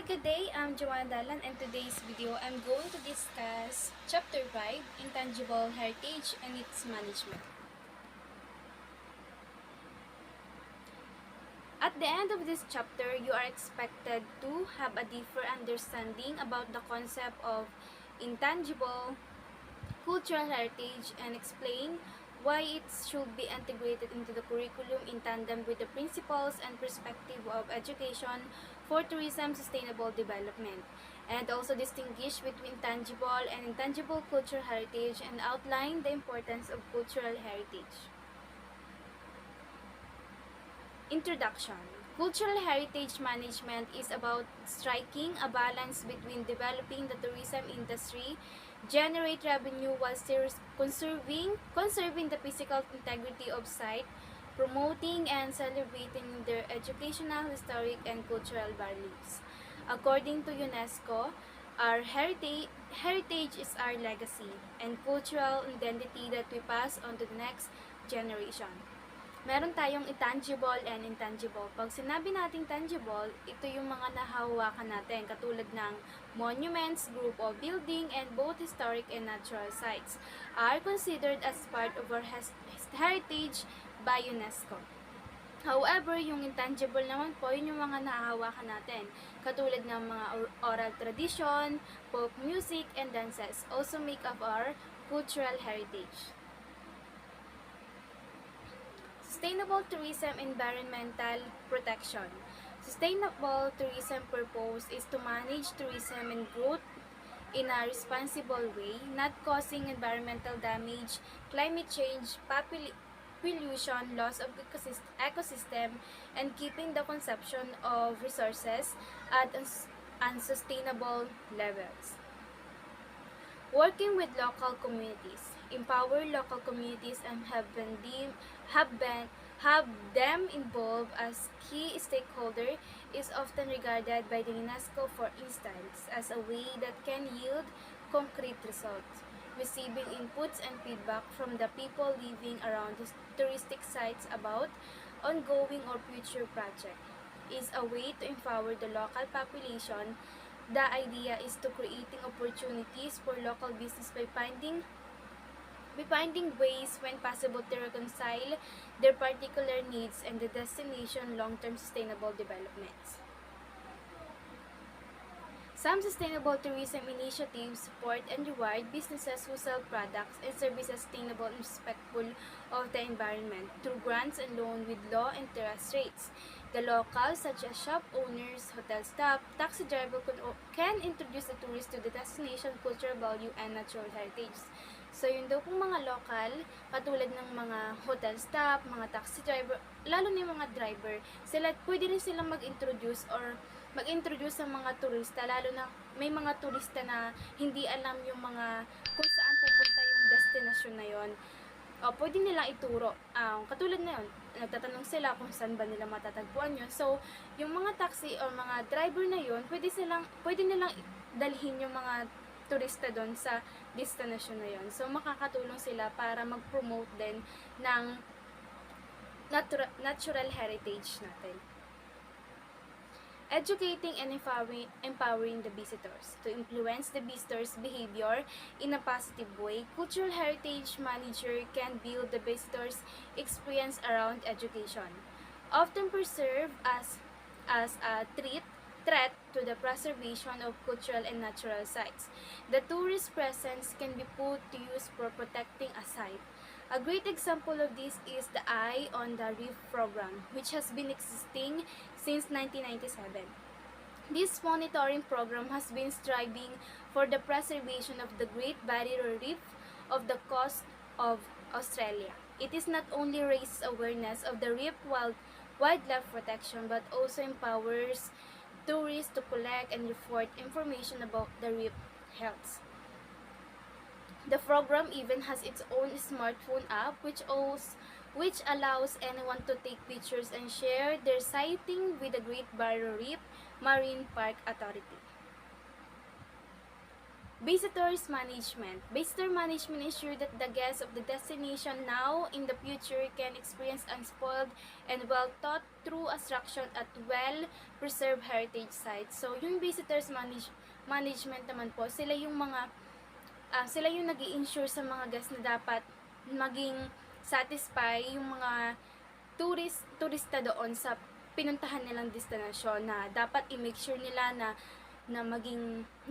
good day. I'm Joanna Dalan, and today's video I'm going to discuss Chapter 5, Intangible Heritage and its Management. At the end of this chapter, you are expected to have a deeper understanding about the concept of intangible cultural heritage and explain why it should be integrated into the curriculum in tandem with the principles and perspective of education for tourism sustainable development, and also distinguish between tangible and intangible cultural heritage and outline the importance of cultural heritage. Introduction. Cultural heritage management is about striking a balance between developing the tourism industry, generate revenue while still conserving the physical integrity of site, promoting and celebrating their educational, historic, and cultural values. According to UNESCO, our heritage is our legacy and cultural identity that we pass on to the next generation. Meron tayong intangible and intangible. Pag sinabi nating tangible, ito yung mga nahahawakan natin, katulad ng monuments, group of building, and both historic and natural sites are considered as part of our heritage by UNESCO. However, yung intangible naman po, yun yung mga nahahawakan natin, katulad ng mga oral tradition, folk music, and dances also make up our cultural heritage. Sustainable tourism environmental protection. Sustainable tourism purpose is to manage tourism and growth in a responsible way, not causing environmental damage, climate change, pollution, loss of ecosystem, and keeping the consumption of resources at unsustainable levels. Working with local communities. Empower local communities and have them involved as key stakeholder is often regarded by the UNESCO, for instance, as a way that can yield concrete results. Receiving inputs and feedback from the people living around the touristic sites about ongoing or future project is a way to empower the local population. The idea is to creating opportunities for local business by finding ways when possible to reconcile their particular needs and the destination long-term sustainable developments. Some sustainable tourism initiatives support and reward businesses who sell products and services sustainable and respectful of the environment through grants and loans with low interest rates. The locals, such as shop owners, hotel staff, taxi driver, can introduce the tourist to the destination, cultural value, and natural heritage. So, yun daw pong mga local, katulad ng mga hotel staff, mga taxi driver, lalo na yung mga driver, pwede rin silang mag-introduce sa mga turista, lalo na may mga turista na hindi alam yung mga kung saan pupunta yung destinasyon na yon. Pwede nilang ituro. Katulad na yun, nagtatanong sila kung saan ba nila matatagpuan yun. So, yung mga taxi o mga driver na yun, pwede nilang dalhin yung mga turista doon sa destination na yon. So, makakatulong sila para mag-promote din ng natural heritage natin. Educating and empowering the visitors. To influence the visitors' behavior in a positive way, cultural heritage manager can build the visitors' experience around education, often perceived as a threat to the preservation of cultural and natural sites. The tourist presence can be put to use for protecting a site. A great example of this is the Eye on the Reef program, which has been existing since 1997. This monitoring program has been striving for the preservation of the Great Barrier Reef of the coast of Australia. It is not only raises awareness of the reef wildlife protection, but also empowers tourists to collect and report information about the reef health. The program even has its own smartphone app which allows anyone to take pictures and share their sighting with the Great Barrier Reef Marine Park Authority. Visitors management. Visitor management ensures that the guests of the destination now in the future can experience unspoiled and well-thought through attraction at well-preserved heritage sites. So, yung management naman po, sila yung nag-i-ensure sa mga guests na dapat maging satisfy yung mga turista doon sa pinuntahan nilang destinasyon, na dapat i-make sure nila na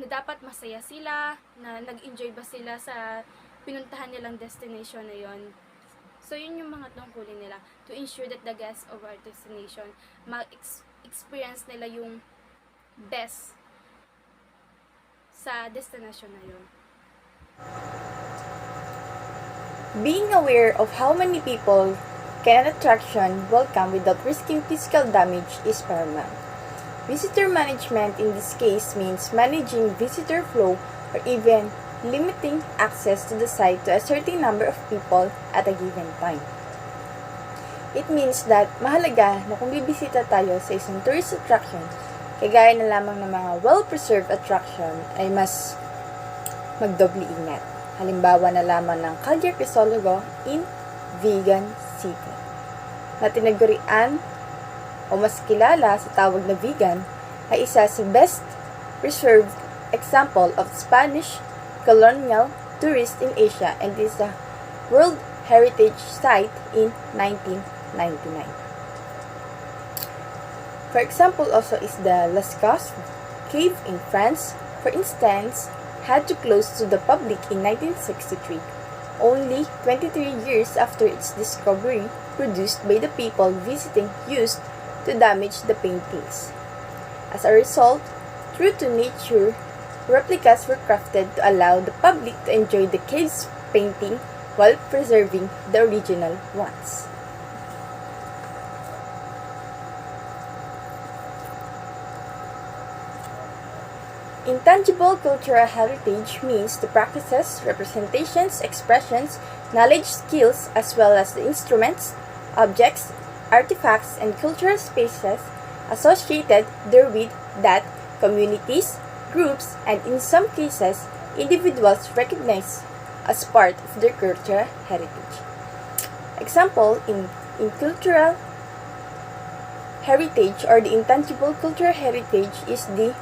dapat masaya sila, na nag-enjoy ba sila sa pinuntahan nilang destination na yon. So, yun yung mga tungkulin nila, to ensure that the guests of our destination ma-experience nila yung best sa destination na yun. Being aware of how many people can an attraction welcome without risking physical damage is paramount. Visitor management in this case means managing visitor flow or even limiting access to the site to a certain number of people at a given time. It means that mahalaga na kung bibisita tayo sa isang tourist attraction, kagaya na lamang ng mga well-preserved attraction, ay mas magdoble ingat. Halimbawa na lamang ng Cagliar Crisologo in Vegan City, na tinagurian o mas kilala sa tawag na vegan, ay isa sa best preserved example of Spanish colonial tourist in Asia, and is a World Heritage Site in 1999. For example also is the Lascaux Cave in France, for instance, had to close to the public in 1963, only 23 years after its discovery, produced by the people visiting used to damage the paintings. As a result, true to nature, replicas were crafted to allow the public to enjoy the cave's painting while preserving the original ones. Intangible cultural heritage means the practices, representations, expressions, knowledge, skills, as well as the instruments, objects, artifacts, and cultural spaces associated therewith that communities, groups, and in some cases, individuals recognize as part of their cultural heritage. Example, in cultural heritage or the intangible cultural heritage is the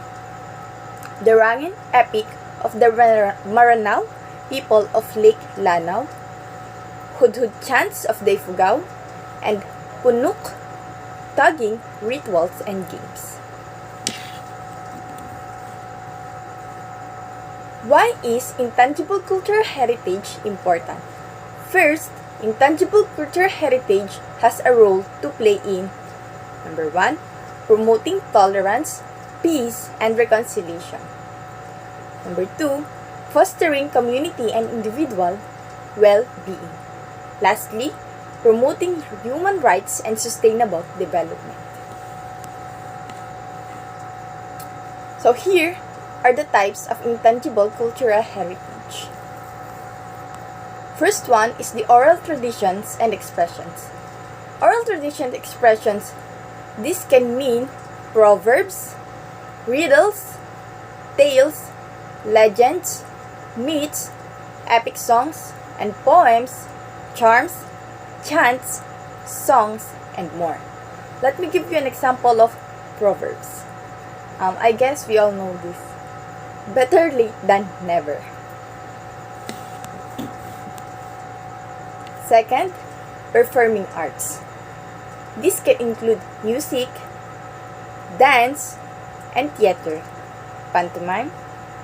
Durangan epic of the Maranao people of Lake Lanao, Hudhud chants of Dayfugao, and Punuk tugging rituals and games. Why is intangible cultural heritage important? First, intangible cultural heritage has a role to play in number 1, promoting tolerance, peace, and reconciliation. Number 2, fostering community and individual well-being. Lastly, promoting human rights and sustainable development. So here are the types of intangible cultural heritage. First one is the oral traditions and expressions. Oral tradition expressions, this can mean proverbs, riddles, tales, legends, myths, epic songs and poems, charms, chants, songs, and more. Let me give you an example of proverbs. I guess we all know this. Better late than never. Second, performing arts. This can include music, dance, and theater, pantomime,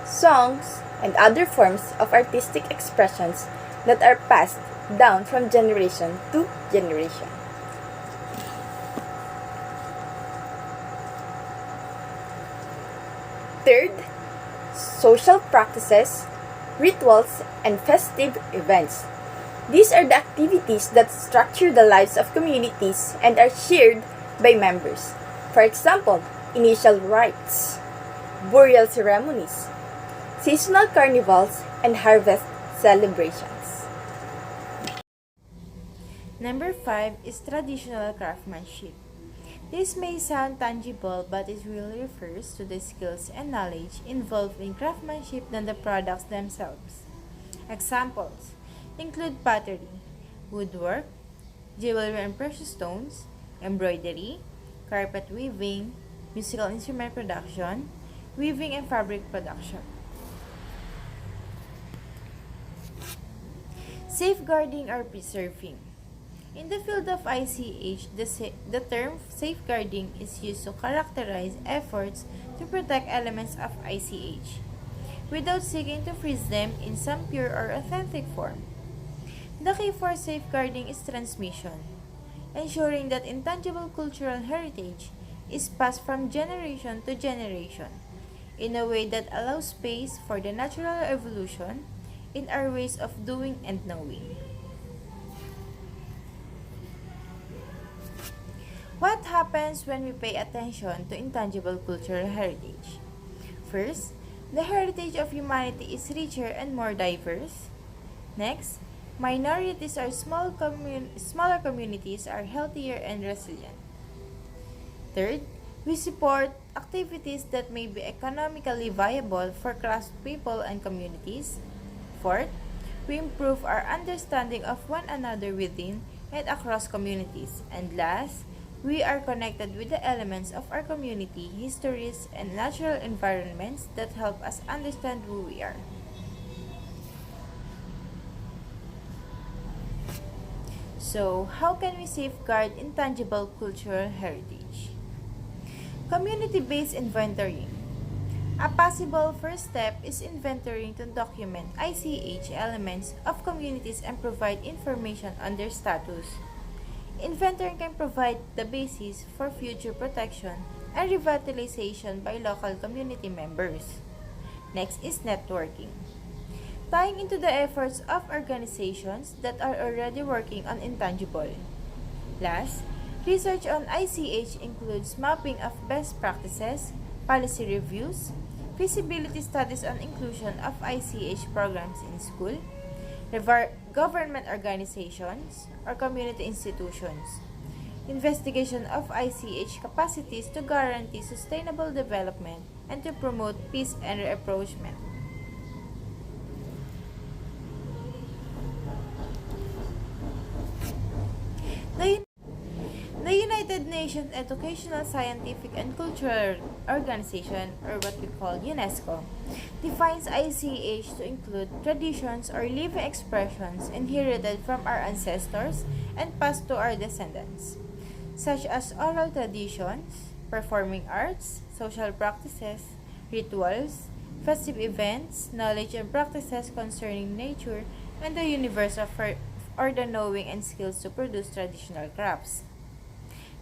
songs, and other forms of artistic expressions that are passed down from generation to generation. Third, social practices, rituals, and festive events. These are the activities that structure the lives of communities and are shared by members. For example, initial rites, burial ceremonies, seasonal carnivals, and harvest celebrations. Number 5 is traditional craftsmanship. This may sound tangible, but it really refers to the skills and knowledge involved in craftsmanship than the products themselves. Examples include pottery, woodwork, jewelry and precious stones, embroidery, carpet weaving, musical instrument production, weaving and fabric production. Safeguarding or preserving. In the field of ICH, the term safeguarding is used to characterize efforts to protect elements of ICH without seeking to freeze them in some pure or authentic form. The key for safeguarding is transmission, ensuring that intangible cultural heritage is passed from generation to generation in a way that allows space for the natural evolution in our ways of doing and knowing. What happens when we pay attention to intangible cultural heritage? First, the heritage of humanity is richer and more diverse. Next, minorities or smaller communities are healthier and resilient. Third, we support activities that may be economically viable for craftspeople and communities. Fourth, we improve our understanding of one another within and across communities. And last, we are connected with the elements of our community, histories, and natural environments that help us understand who we are. So, how can we safeguard intangible cultural heritage? Community-based inventorying. A possible first step is inventorying to document ICH elements of communities and provide information on their status. Inventorying can provide the basis for future protection and revitalization by local community members. Next is networking. Tying into the efforts of organizations that are already working on intangible. Last, research on ICH includes mapping of best practices, policy reviews, feasibility studies on inclusion of ICH programs in school, government organizations, or community institutions, investigation of ICH capacities to guarantee sustainable development and to promote peace and reapproachment. The The United Nations Educational, Scientific, and Cultural Organization, or what we call UNESCO, defines ICH to include traditions or living expressions inherited from our ancestors and passed to our descendants, such as oral traditions, performing arts, social practices, rituals, festive events, knowledge and practices concerning nature and the universe or the knowing and skills to produce traditional crafts.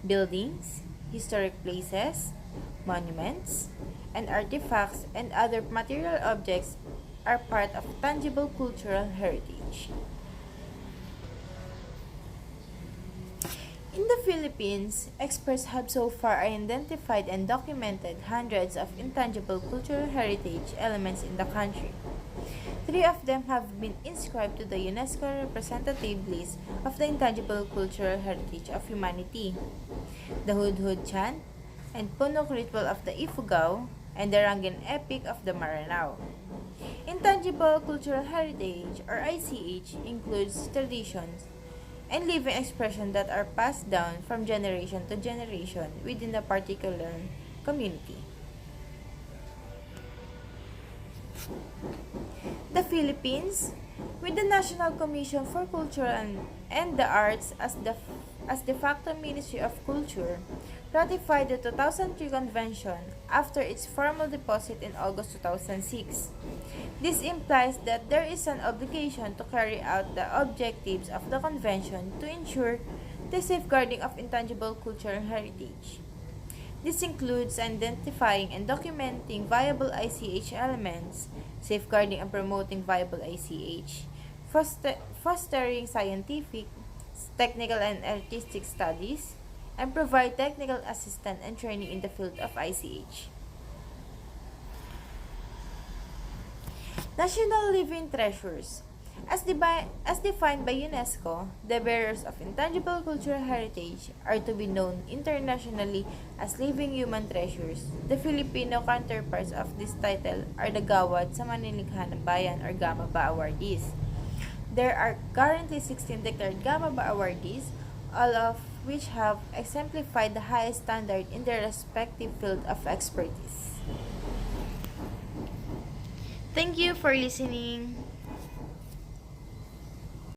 Buildings, historic places, monuments, and artifacts and other material objects are part of tangible cultural heritage. In the Philippines, experts have so far identified and documented hundreds of intangible cultural heritage elements in the country. 3 of them have been inscribed to the UNESCO representative list of the intangible cultural heritage of humanity: the Hudhud chant and Punok ritual of the Ifugao and the Rangan epic of the Maranao. Intangible cultural heritage, or ICH, includes traditions and living expressions that are passed down from generation to generation within a particular community. The Philippines, with the National Commission for Culture and the Arts as de facto Ministry of Culture, ratified the 2003 Convention after its formal deposit in August 2006. This implies that there is an obligation to carry out the objectives of the Convention to ensure the safeguarding of intangible cultural heritage. This includes identifying and documenting viable ICH elements, safeguarding and promoting viable ICH, fostering scientific, technical, and artistic studies, and provide technical assistance and training in the field of ICH. National Living Treasures. As defined by UNESCO, the bearers of intangible cultural heritage are to be known internationally as living human treasures. The Filipino counterparts of this title are the Gawad sa Manilikha ng Bayan or Gamaba awardees. There are currently 16 declared Gamaba awardees, all of which have exemplified the highest standard in their respective field of expertise. Thank you for listening.